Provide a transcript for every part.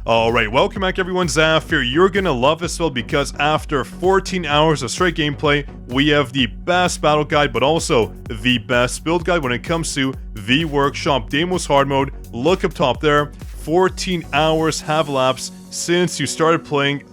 Alright, welcome back everyone, Zaf here. You're gonna love this build because after 14 hours of straight gameplay, we have the best battle guide, but also the best build guide when it comes to the workshop. DEIMOS hard mode, look up top there. 14 hours have elapsed since you started playing.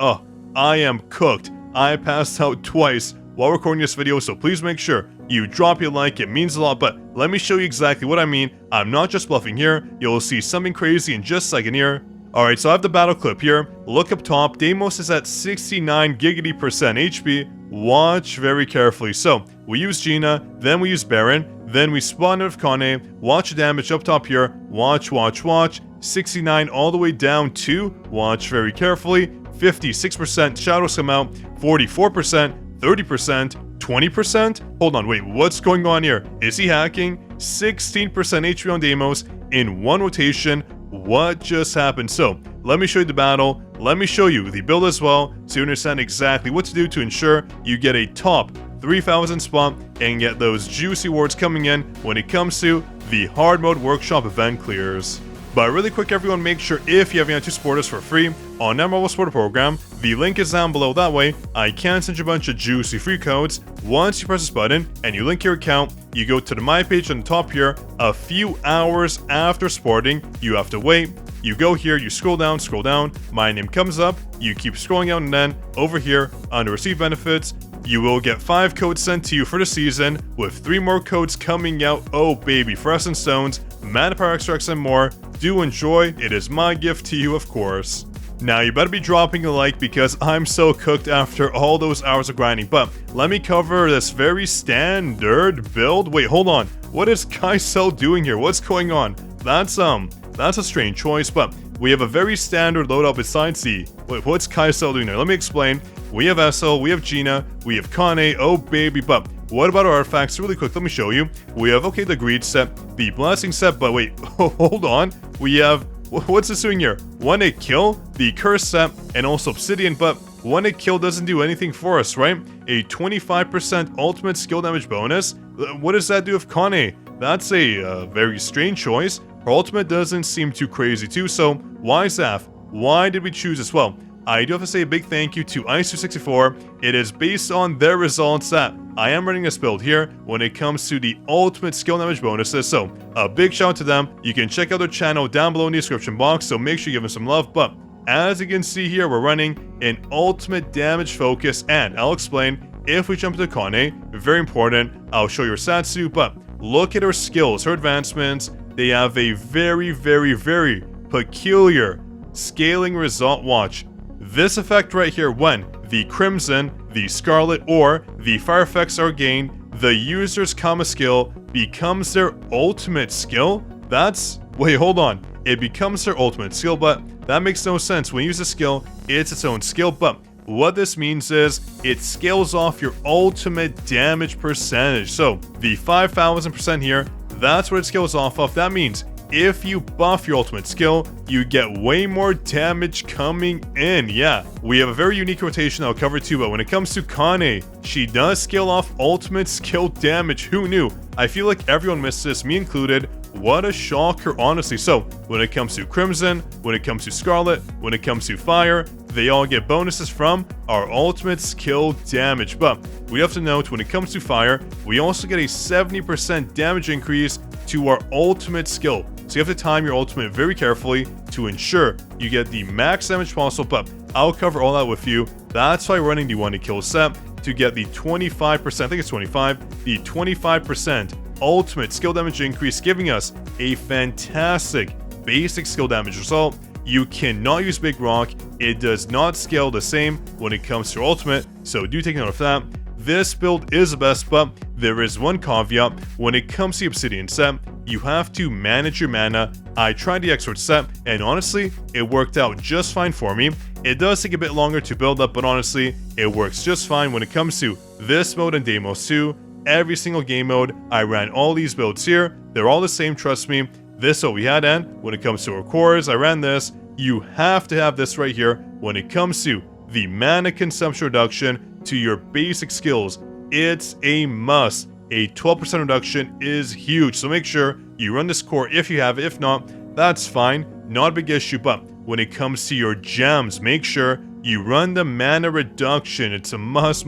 I am cooked. I passed out twice while recording this video, so please make sure you drop your like, it means a lot. But let me show you exactly what I mean. I'm not just bluffing here, you'll see something crazy in just a second here. Alright, so I have the battle clip here. Look up top, DEIMOS is at 69 giggity percent HP. Watch very carefully. So, we use Gina, then we use Baron, then we spawn out of KANAE. Watch the damage up top here. Watch. 69 all the way down to, watch very carefully, 56% shadows come out, 44%, 30%, 20%? Hold on, wait, what's going on here? Is he hacking? 16% HP on DEIMOS in one rotation. What just happened? So, let me show you the battle, let me show you the build as well, so you understand exactly what to do to ensure you get a top 3,000 spot and get those juicy awards coming in when it comes to the hard mode workshop event clears. But really quick everyone, make sure if you have to support us for free on NETMARBLE supporter program, the link is down below. That way I can send you a bunch of juicy free codes. Once you press this button and you link your account, you go to the my page on the top here. A few hours after supporting, you have to wait. You go here, you scroll down, my name comes up, you keep scrolling out, and then over here under receive benefits, you will get 5 codes sent to you for the season, with 3 more codes coming out. Oh baby, for Essence Stones, Mana Power Extracts, and more. Do enjoy, it is my gift to you, of course. Now you better be dropping a like because I'm so cooked after all those hours of grinding. But let me cover this very standard build. Wait, hold on. What is Kaisel doing here? What's going on? That's a strange choice, but we have a very standard loadout besides the... Wait, what's Kaisel doing there? Let me explain. We have Essel, we have Gina, we have KANAE, oh baby, but what about our artifacts? Really quick, let me show you. We have, okay, the Greed set, the Blessing set, but wait, hold on. We have, what's this doing here? 1-hit kill, the Curse set, and also Obsidian, but 1-hit kill doesn't do anything for us, right? A 25% ultimate skill damage bonus? What does that do with KANAE? That's a very strange choice. Her ultimate doesn't seem too crazy too, so why Zaf? Why did we choose this? Well, I do have to say a big thank you to Ice264. It is based on their results that I am running this build here when it comes to the ultimate skill damage bonuses. So a big shout out to them. You can check out their channel down below in the description box, so make sure you give them some love. But as you can see here, we're running an ultimate damage focus, and I'll explain if we jump into KANAE. Very important. I'll show you her Satsu, but look at her skills, her advancements. They have a very peculiar scaling result. Watch. This effect right here, when the Crimson, the Scarlet, or the Fire effects are gained, the user's comma skill becomes their ultimate skill? Wait, hold on. It becomes their ultimate skill, but that makes no sense. When you use a skill, it's its own skill, but what this means is it scales off your ultimate damage percentage. So the 5,000% here, that's what it scales off of. That means if you buff your ultimate skill, you get way more damage coming in. Yeah, we have a very unique rotation I'll cover too, but when it comes to KANAE, she does scale off ultimate skill damage. Who knew? I feel like everyone missed this, me included. What a shocker, honestly. So, when it comes to Crimson, when it comes to Scarlet, when it comes to Fire, they all get bonuses from our ultimate skill damage. But we have to note, when it comes to Fire, we also get a 70% damage increase to our ultimate skill. So you have to time your ultimate very carefully to ensure you get the max damage possible, but I'll cover all that with you. That's why we're running the 1-hit kill set to get the 25%, I think it's 25, the 25% ultimate skill damage increase, giving us a fantastic basic skill damage result. You cannot use Big Rock. It does not scale the same when it comes to ultimate, so do take note of that. This build is the best, but there is one caveat. When it comes to the Obsidian set, you have to manage your mana. I tried the Expert set, and honestly, it worked out just fine for me. It does take a bit longer to build up, but honestly, it works just fine when it comes to this mode and DEIMOS 2. Every single game mode, I ran all these builds here. They're all the same, trust me. This is what we had, and when it comes to our cores, I ran this. You have to have this right here when it comes to the mana consumption reduction to your basic skills. It's a must. A 12% reduction is huge, so make sure you run this core if you have it. If not, that's fine, not a big issue. But when it comes to your gems, make sure you run the mana reduction. It's a must.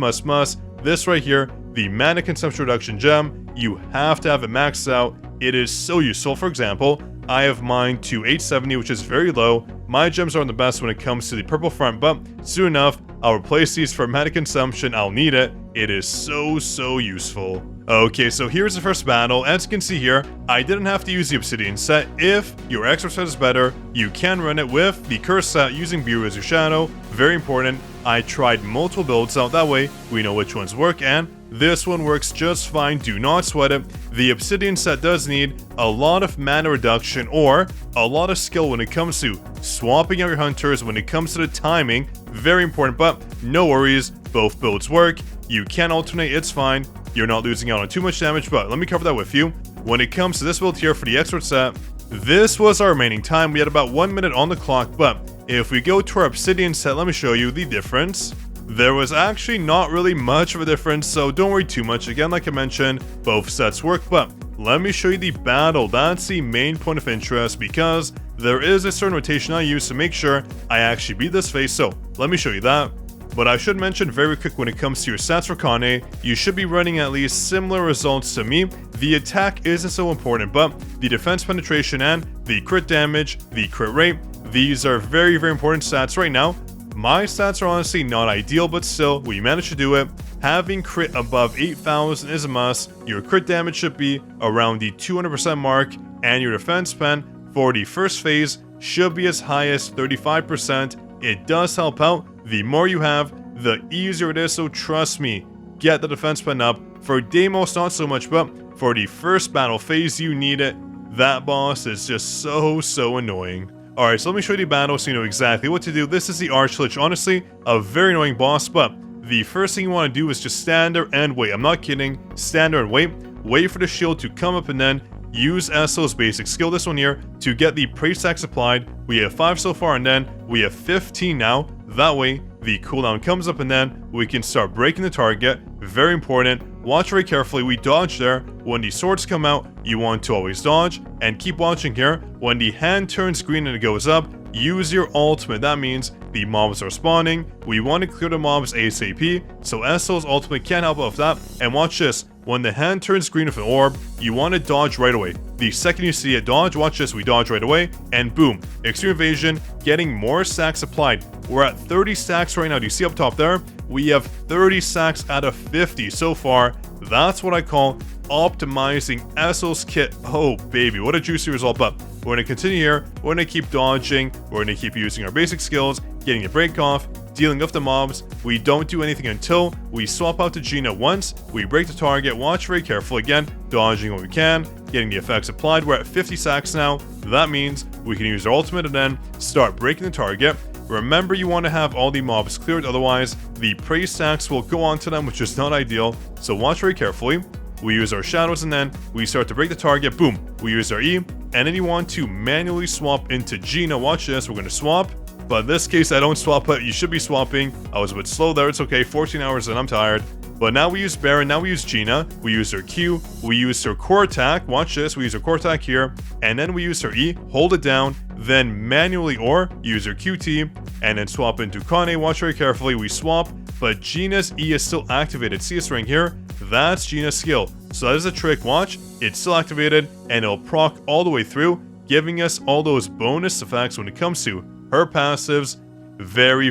This right here, the mana consumption reduction gem, you have to have it maxed out. It is so useful. For example, I have mine to 870, which is very low. My gems aren't the best when it comes to the purple front, but soon enough, I'll replace these for mana consumption. I'll need it. It is so useful. Okay, so here's the first battle. As you can see here, I didn't have to use the obsidian set. If your expert set is better, you can run it with the curse set using Bureau as your shadow. Very important. I tried multiple builds out, that way we know which ones work, and this one works just fine. Do not sweat it. The obsidian set does need a lot of mana reduction or a lot of skill when it comes to swapping out your hunters, when it comes to the timing. Very important, but no worries, both builds work. You can alternate, it's fine. You're not losing out on too much damage, but let me cover that with you. When it comes to this build here for the expert set, this was our remaining time. We had about 1 minute on the clock, but if we go to our obsidian set, let me show you the difference. There was actually not really much of a difference, so don't worry too much. Again, like I mentioned, both sets work, but let me show you the battle. That's the main point of interest because there is a certain rotation I use to make sure I actually beat this phase, so let me show you that. But I should mention very quick, when it comes to your stats for KANAE, you should be running at least similar results to me. The attack isn't so important, but the defense penetration and the crit damage, the crit rate, these are very important stats right now. My stats are honestly not ideal, but still, we managed to do it. Having crit above 8,000 is a must. Your crit damage should be around the 200% mark, and your defense pen for the first phase should be as high as 35%. It does help out. The more you have, the easier it is, so trust me, get the defense pen up. For DEIMOS, not so much, but for the first battle phase, you need it. That boss is just so annoying. Alright, so let me show you the battle so you know exactly what to do. This is the Lich. Honestly, a very annoying boss, but the first thing you want to do is just stand there and wait. I'm not kidding. Stand there and wait. Wait for the shield to come up and then use Esso's basic skill, this one here, to get the praise stacks applied. We have 5 so far and then we have 15 now. That way, the cooldown comes up and then we can start breaking the target. Very important. Watch very carefully. We dodge there. When the swords come out, you want to always dodge. And keep watching here. When the hand turns green and it goes up, use your ultimate. That means the mobs are spawning. We want to clear the mobs ASAP. So Esso's ultimate can help out with that. And watch this. When the hand turns green with an orb, you want to dodge right away. The second you see it dodge, watch this, we dodge right away, and boom, extreme evasion, getting more stacks applied. We're at 30 stacks right now. Do you see up top there? We have 30 stacks out of 50 so far. That's what I call optimizing Esso's kit. Oh baby, what a juicy result. But we're going to continue here. We're going to keep dodging. We're going to keep using our basic skills, getting a break off, dealing with the mobs. We don't do anything until we swap out to Gina once. We break the target. Watch very carefully again. Dodging when we can. Getting the effects applied. We're at 50 stacks now. That means we can use our ultimate and then start breaking the target. Remember, you want to have all the mobs cleared. Otherwise, the praise stacks will go onto them, which is not ideal. So watch very carefully. We use our shadows and then we start to break the target. Boom. We use our E. And then you want to manually swap into Gina. Watch this. We're going to swap. But in this case, I don't swap, but you should be swapping. I was a bit slow there. It's okay. 14 hours and I'm tired. But now we use Baron. Now we use Gina. We use her Q. We use her core attack. Watch this. We use her core attack here. And then we use her E. Hold it down. Then manually or use her QT. And then swap into KANAE. Watch very carefully. We swap. But Gina's E is still activated. See this ring here? That's Gina's skill. So that is a trick. Watch. It's still activated. And it'll proc all the way through, giving us all those bonus effects when it comes to her passives. Very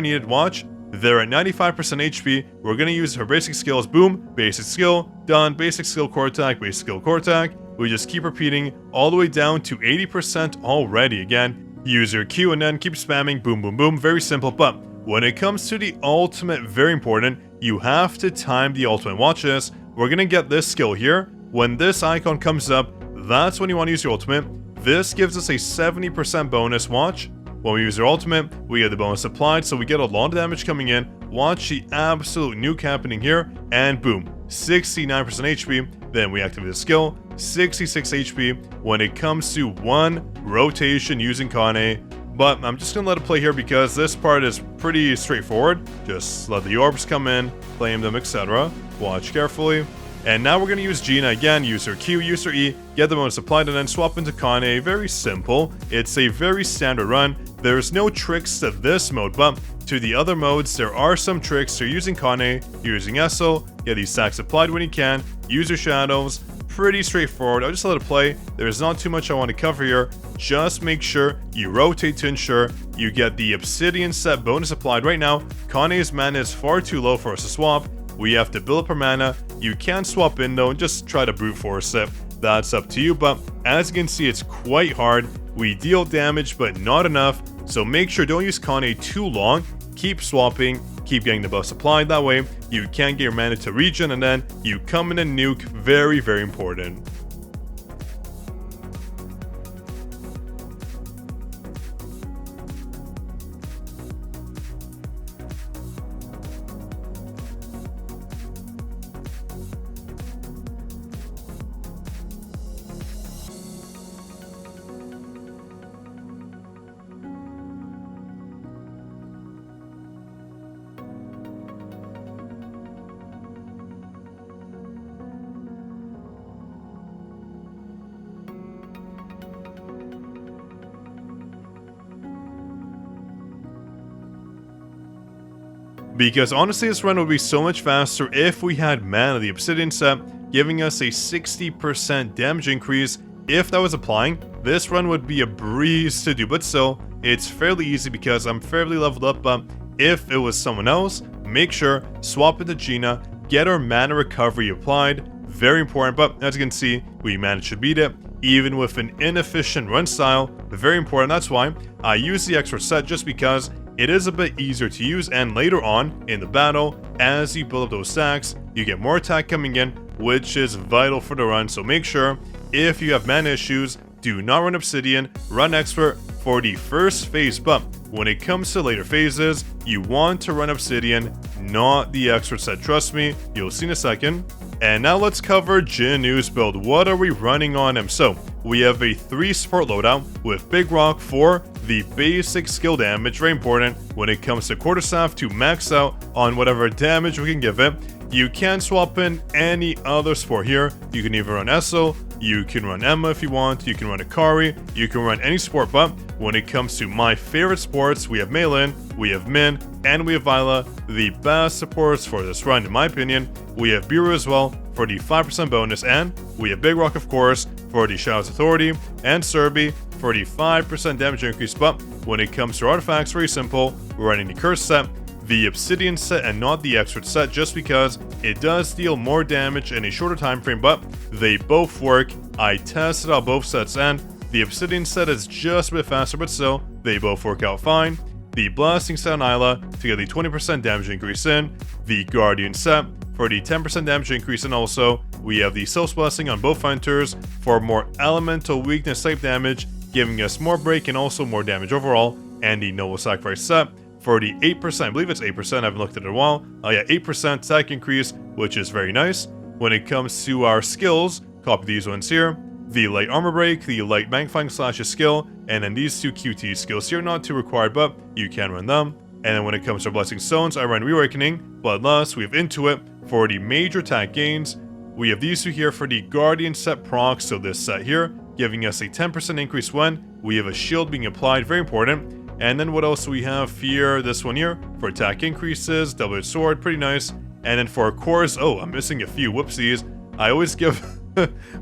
needed. Watch. They're at 95% HP. We're going to use her basic skills. Boom. Basic skill. Done. Basic skill core attack. Basic skill core attack. We just keep repeating all the way down to 80% already. Again, use your Q and then keep spamming. Boom, boom, boom. Very simple. But when it comes to the ultimate, very important. You have to time the ultimate. Watch this. We're going to get this skill here. When this icon comes up, that's when you want to use your ultimate. This gives us a 70% bonus. Watch. When we use our ultimate, we get the bonus applied, so we get a lot of damage coming in. Watch the absolute nuke happening here, and boom, 69% HP. Then we activate the skill, 66 HP when it comes to one rotation using KANAE. But I'm just gonna let it play here because this part is pretty straightforward. Just let the orbs come in, claim them, etc. Watch carefully. And now we're going to use Gina again, use her Q, use her E, get the bonus applied, and then swap into KANAE. Very simple. It's a very standard run. There's no tricks to this mode, but to the other modes, there are some tricks. So you're using KANAE, you're using SO, get these stacks applied when you can, use your shadows. Pretty straightforward. I'll just let it play. There's not too much I want to cover here. Just make sure you rotate to ensure you get the Obsidian set bonus applied. Right now, KANAE's mana is far too low for us to swap. We have to build up our mana. You can swap in though and just try to brute force it. That's up to you, but as you can see, it's quite hard. We deal damage, but not enough. So make sure don't use KANAE too long. Keep swapping, keep getting the buffs applied. That way, you can get your mana to regen, and then you come in and nuke. Very, very important. Because honestly, this run would be so much faster if we had mana, the Obsidian set, giving us a 60% damage increase. If that was applying, this run would be a breeze to do, but still, it's fairly easy because I'm fairly leveled up, but if it was someone else, make sure, swap into Gina, get our mana recovery applied. Very important, but as you can see, we managed to beat it, even with an inefficient run style. Very important, that's why I use the extra set, just because it is a bit easier to use, and later on in the battle, as you build up those stacks, you get more attack coming in, which is vital for the run. So make sure, if you have mana issues, do not run Obsidian, run Expert for the first phase, but when it comes to later phases, you want to run Obsidian, not the Expert set. Trust me, you'll see in a second. And now let's cover JINWOO's build. What are we running on him? So we have a 3 support loadout with Big Rock for the basic skill damage. Very important when it comes to Quarterstaff to max out on whatever damage we can give it. You can swap in any other support here. You can even run Esso, you can run Emma if you want, you can run Akari, you can run any support, but when it comes to my favorite supports, we have Maylin, we have Min, and we have Viola, the best supports for this run in my opinion. We have Biru as well for the 5% bonus, and we have Big Rock of course for the Shadow's Authority, and Serbi for the 5% damage increase. But when it comes to artifacts, very simple, we're running the Curse set, the Obsidian set, and not the Expert set, just because it does deal more damage in a shorter time frame, but they both work. I tested out both sets, and the Obsidian set is just a bit faster, but still, they both work out fine. The Blasting set on Isla to get the 20% damage increase in, the Guardian set for the 10% damage increase, and also we have the Soul's Blessing on both hunters for more elemental weakness type damage, giving us more break and also more damage overall, and the Noble Sacrifice set for the 8%, I believe it's 8%, I haven't looked at it in a while. Oh yeah, 8% attack increase, which is very nice. When it comes to our skills, copy these ones here. The Light Armor Break, the Light Magnifying Slashes skill, and then these two QT skills here, not too required, but you can run them. And then when it comes to Blessing Stones, I run Reawakening, Bloodlust, we have Intuit for the major attack gains. We have these two here for the Guardian set procs, so this set here, giving us a 10% increase when we have a shield being applied, very important. And then what else do we have here? This one here for attack increases, double-edged sword, pretty nice. And then for our cores, oh, I'm missing a few, whoopsies. I always give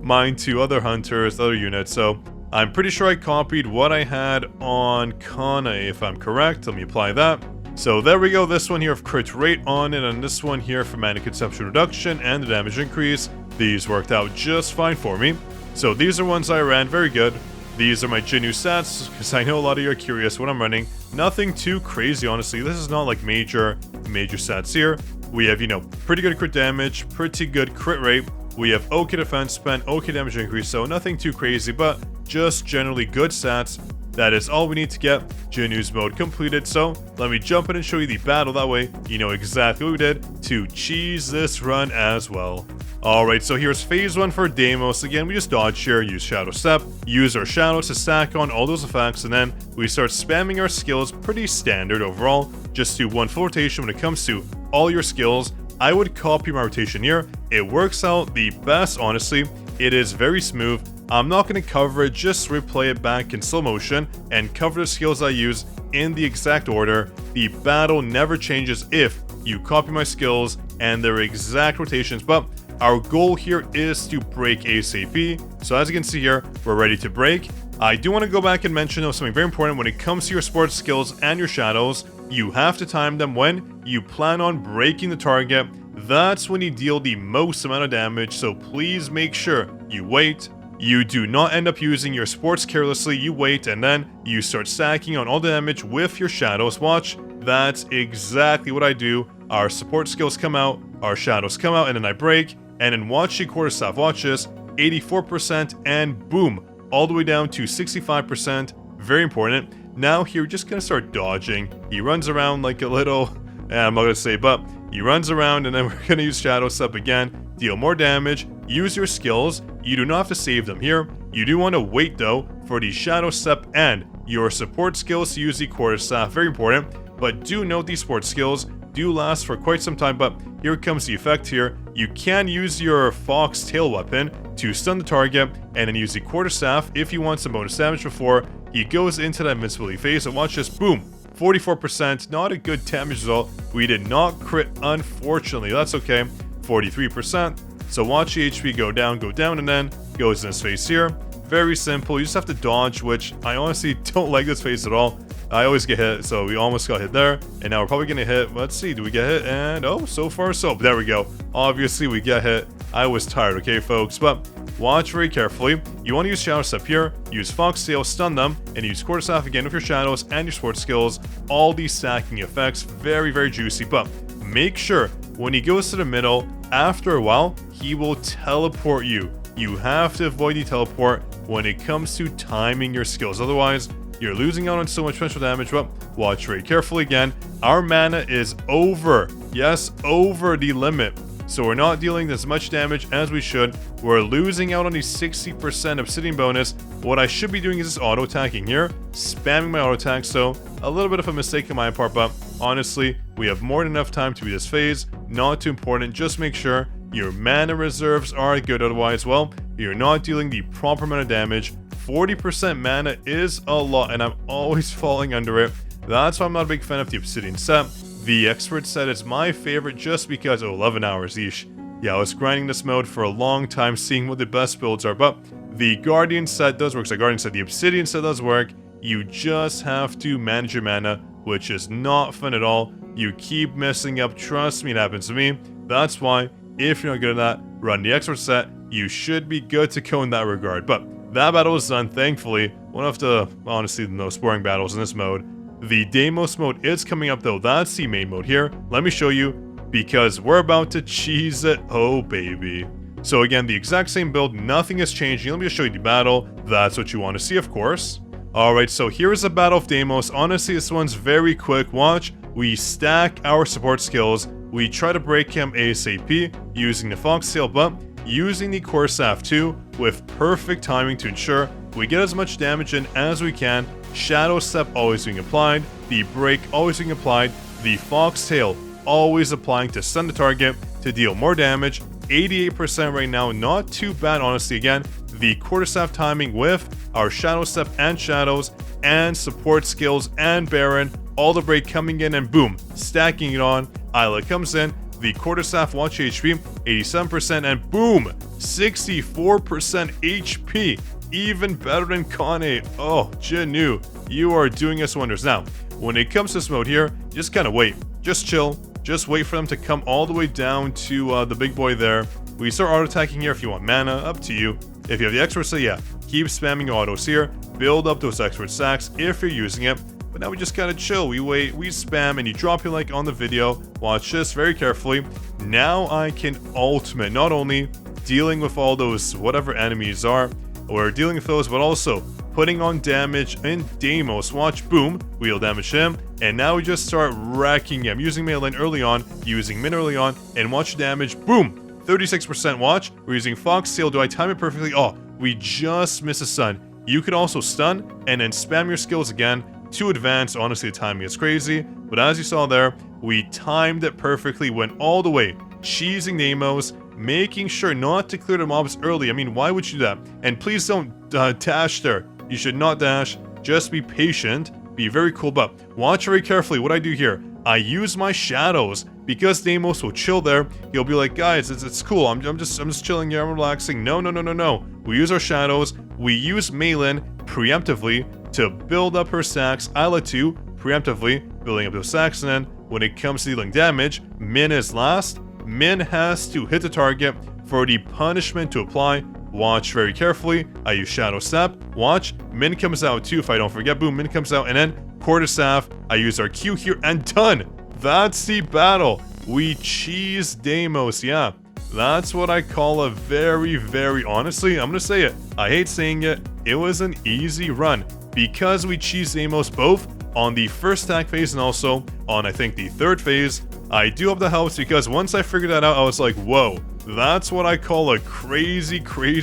mine to other hunters, other units, so I'm pretty sure I copied what I had on KANAE, if I'm correct. Let me apply that. So there we go, this one here of crit rate on it, and this one here for mana consumption reduction and the damage increase. These worked out just fine for me. So these are ones I ran, very good. These are my JINWOO stats, because I know a lot of you are curious what I'm running. Nothing too crazy, honestly. This is not like major stats here. We have, you know, pretty good crit damage, pretty good crit rate. We have OK defense spend, OK damage increase, so nothing too crazy, but just generally good stats. That is all we need to get JINWOO's mode completed. So let me jump in and show you the battle. That way you know exactly what we did to cheese this run as well. Alright, so here's phase 1 for DEIMOS. Again, we just dodge here, use Shadow Step, use our shadows to stack on all those effects, and then we start spamming our skills. Pretty standard overall. Just do one full rotation when it comes to all your skills. I would copy my rotation here. It works out the best, honestly. It is very smooth. I'm not going to cover it, just replay it back in slow motion and cover the skills I use in the exact order. The battle never changes if you copy my skills and their exact rotations, but our goal here is to break ASAP. So as you can see here, we're ready to break. I do want to go back and mention something very important when it comes to your support skills and your shadows. You have to time them when you plan on breaking the target. That's when you deal the most amount of damage, so please make sure you wait. You do not end up using your supports carelessly. You wait and then you start stacking on all the damage with your shadows. Watch, that's exactly what I do. Our support skills come out, our shadows come out, and then I break. And then watch the quarterstaff. Watch this, 84% and boom, all the way down to 65%. Very important. Now here, we're just gonna start dodging. He runs around like a little, I'm not gonna say, but he runs around, and then we're gonna use shadow step again. Deal more damage. Use your skills. You do not have to save them here. You do want to wait though for the shadow step and your support skills to use the quarterstaff. Very important. But do note these support skills do last for quite some time, but here comes the effect here. You can use your fox tail weapon to stun the target and then use the quarterstaff if you want some bonus damage before he goes into that invincibility phase. And watch this, boom, 44%, not a good damage result. We did not crit, unfortunately. That's okay, 43%. So watch the HP go down, and then goes in his face here. Very simple. You just have to dodge, which I honestly don't like this phase at all. I always get hit, so we almost got hit there. And now we're probably going to hit. Let's see, do we get hit? And oh, so far so. There we go. Obviously, we get hit. I was tired, okay, folks? But watch very carefully. You want to use Shadow Step here. Use Fox Tail, stun them, and use Quarterstaff again with your shadows and your support skills. All these stacking effects, very, very juicy. But make sure when he goes to the middle, after a while, he will teleport you. You have to avoid the teleport when it comes to timing your skills. Otherwise, you're losing out on so much potential damage. But watch very carefully again. Our mana is over. Yes, over the limit. So we're not dealing as much damage as we should. We're losing out on the 60% obsidian bonus. What I should be doing is just auto-attacking here. Spamming my auto-attack. So a little bit of a mistake on my part. But honestly, we have more than enough time to beat this phase. Not too important. Just make sure your mana reserves are good. Otherwise, well, you're not dealing the proper amount of damage. 40% mana is a lot, and I'm always falling under it. That's why I'm not a big fan of the obsidian set. The expert set is my favorite just because, 11 hours, eesh. Yeah, I was grinding this mode for a long time, seeing what the best builds are, but the guardian set does work. So guardian set, the obsidian set does work. You just have to manage your mana, which is not fun at all. You keep messing up, trust me, it happens to me. That's why, if you're not good at that, run the expert set. You should be good to go in that regard. But that battle is done, thankfully. One of the, honestly, the most boring battles in this mode. The DEIMOS mode is coming up though. That's the main mode here. Let me show you, because we're about to cheese it. Oh, baby. So again, the exact same build, nothing is changing. Let me just show you the battle. That's what you want to see, of course. Alright, so here's the battle of DEIMOS. Honestly, this one's very quick. Watch. We stack our support skills. We try to break him ASAP using the Fox Tail, but using the Quarterstaff too, with perfect timing to ensure we get as much damage in as we can. Shadow Step always being applied, the Break always being applied, the Fox Tail always applying to stun the target to deal more damage. 88% right now, not too bad honestly. Again, the Quarterstaff timing with our Shadow Step and Shadows and support skills and Baron, all the Break coming in and boom, stacking it on. Isla comes in, the Quarterstaff, watch HP, 87% and boom, 64% HP. Even better than KANAE. Oh, JINWOO, you are doing us wonders. Now, when it comes to this mode here, just kind of wait. Just chill. Just wait for them to come all the way down to the big boy there. We start auto-attacking here if you want mana, up to you. If you have the expert, so yeah, keep spamming your autos here. Build up those expert stacks if you're using it. But now we just gotta chill. We wait, we spam, and you drop your like on the video. Watch this very carefully. Now I can ultimate, not only dealing with all those whatever enemies are, we're dealing with those, but also putting on damage in DEIMOS. Watch, boom, we'll damage him, and now we just start wrecking him. Using melee lane early on, using min early on, and watch damage, boom, 36% watch. We're using Fox Tail. Do I time it perfectly? Oh, we just missed a stun. You could also stun, and then spam your skills again too advanced. Honestly, the timing is crazy. But as you saw there, we timed it perfectly, went all the way, cheesing Deimos, making sure not to clear the mobs early. I mean, why would you do that? And please don't dash there. You should not dash. Just be patient. Be very cool, but watch very carefully what I do here. I use my shadows because Deimos will chill there. He'll be like, guys, it's cool. I'm just chilling here. I'm relaxing. No. We use our shadows. We use Malin preemptively to build up her stacks. Isla too, preemptively building up those stacks. And then when it comes to dealing damage, Min is last. Min has to hit the target for the punishment to apply. Watch very carefully. I use Shadow Step. Watch. Min comes out too if I don't forget. Boom, Min comes out. And then Quarterstaff. I use our Q here and done. That's the battle. We cheese Deimos. Yeah, that's what I call a very, honestly, I'm going to say it. I hate saying it. It was an easy run because we cheese Deimos both on the first stack phase and also on, I think, the third phase. I do have the helps because once I figured that out, I was like, whoa. That's what I call a crazy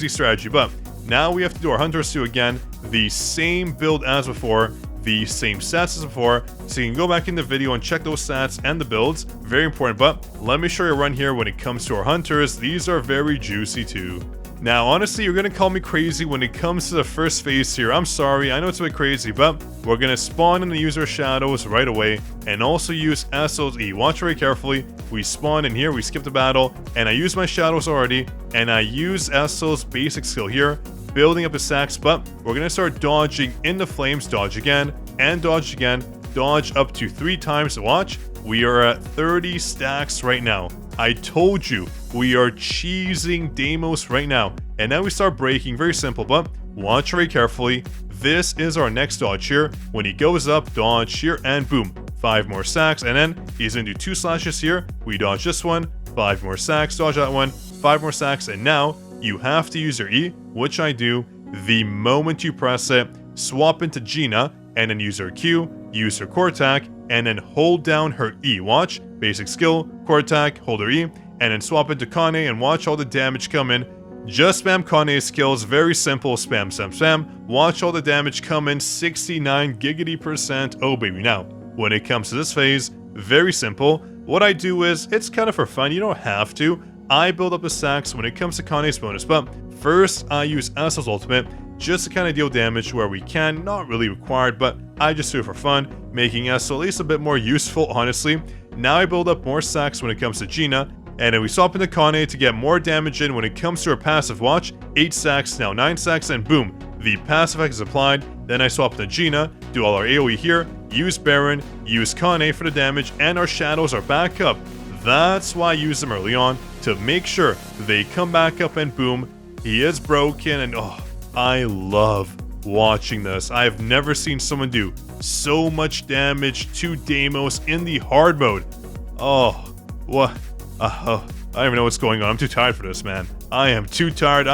strategy. But now we have to do our Hunters too again. The same build as before. The same stats as before. So you can go back in the video and check those stats and the builds. Very important. But let me show you a run here when it comes to our Hunters. These are very juicy too. Now, honestly, you're going to call me crazy when it comes to the first phase here. I'm sorry. I know it's a bit crazy, but we're going to spawn and use our shadows right away and also use Essel's E. Watch very carefully. We spawn in here. We skip the battle and I use my shadows already and I use Essel's basic skill here, building up the stacks, but we're going to start dodging in the flames, dodge again and dodge again, dodge up to 3 times. Watch. We are at 30 stacks right now. I told you, we are cheesing Deimos right now. And now we start breaking, very simple, but watch very carefully. This is our next dodge here. When he goes up, dodge here, and boom, 5 more stacks. And then he's gonna do 2 slashes here. We dodge this one, 5 more stacks, dodge that one, 5 more stacks. And now you have to use your E, which I do. The moment you press it, swap into Gina, and then use her Q, use her core attack, and then hold down her E. Watch, basic skill, core attack, hold her E, and then swap into KANAE and watch all the damage come in. Just spam KANAE's skills, very simple, spam. Watch all the damage come in, 69 giggity%. Oh baby. Now, when it comes to this phase, very simple. What I do is, it's kind of for fun, you don't have to. I build up the stacks when it comes to KANAE's bonus, but first I use Essel's ultimate just to kind of deal damage where we can, not really required, but I just do it for fun, making Essel at least a bit more useful, honestly. Now I build up more stacks when it comes to Gina, and then we swap into KANAE to get more damage in when it comes to her passive. Watch, 8 stacks, now 9 stacks, and boom, the passive effect is applied. Then I swap into Gina, do all our AoE here, use Baron, use KANAE for the damage, and our shadows are back up. That's why I use them early on, to make sure they come back up and boom, he is broken. And oh, I love watching this. I've never seen someone do so much damage to Deimos in the hard mode. Oh, what? I don't even know what's going on. I'm too tired for this, man. I am too tired.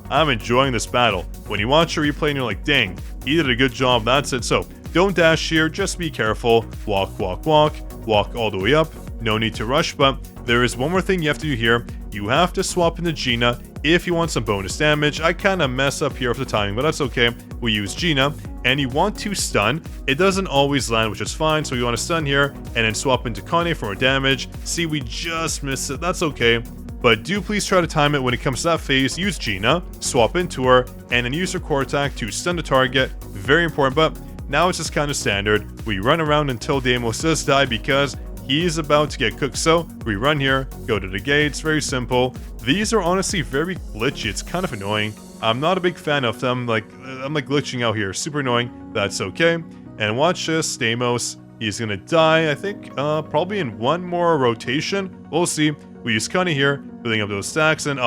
I'm enjoying this battle. When you watch a replay and you're like, dang, he did a good job. That's it. So don't dash here. Just be careful. Walk all the way up. No need to rush, but there is one more thing you have to do here. You have to swap into Gina if you want some bonus damage. I kind of mess up here with the timing, but that's okay. We use Gina, and you want to stun. It doesn't always land, which is fine, so you want to stun here, and then swap into KANAE for more damage. See, we just missed it. That's okay. But do please try to time it when it comes to that phase. Use Gina, swap into her, and then use her core attack to stun the target. Very important, but now it's just kind of standard. We run around until Deimos does die because he's about to get cooked. So we run here, go to the gates, very simple. These are honestly very glitchy. It's kind of annoying. I'm not a big fan of them. I'm glitching out here. Super annoying. That's okay. And watch this, Deimos. He's gonna die, I think, probably in one more rotation. We'll see. We use KANAE here, building up those stacks, and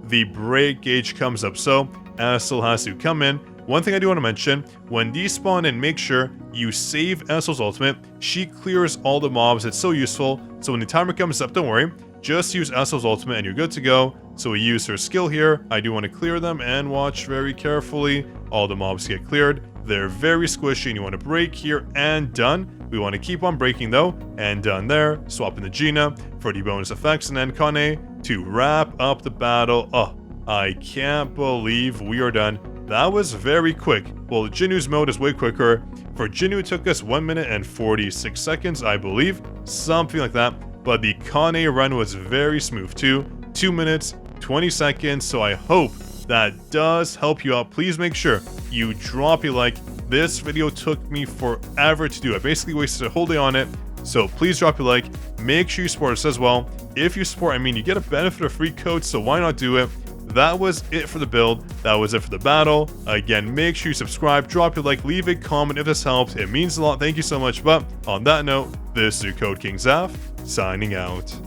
the break gauge comes up. So Essel has to come in. One thing I do want to mention, when these spawn in, make sure you save Essel's ultimate. She clears all the mobs. It's so useful. So when the timer comes up, don't worry. Just use Essel's ultimate and you're good to go. So we use her skill here. I do want to clear them and watch very carefully. All the mobs get cleared. They're very squishy and you want to break here and done. We want to keep on breaking though and done there. Swap into Gina for the bonus effects and then KANAE to wrap up the battle. Oh, I can't believe we are done. that was very quick. Well, JINWOO's mode is way quicker. For JINWOO, it took us 1 minute and 46 seconds, I believe. Something like that. But the KANAE run was very smooth too. 2 minutes, 20 seconds. So I hope that does help you out. Please make sure you drop a like. This video took me forever to do. I basically wasted a whole day on it. So please drop a like. Make sure you support us as well. If you support, I mean, you get a benefit of free code, so why not do it? That was it for the build. That was it for the battle. Again, make sure you subscribe, drop your like, leave a comment if this helps. It means a lot. Thank you so much. But on that note, this is your Code King Zaf, signing out.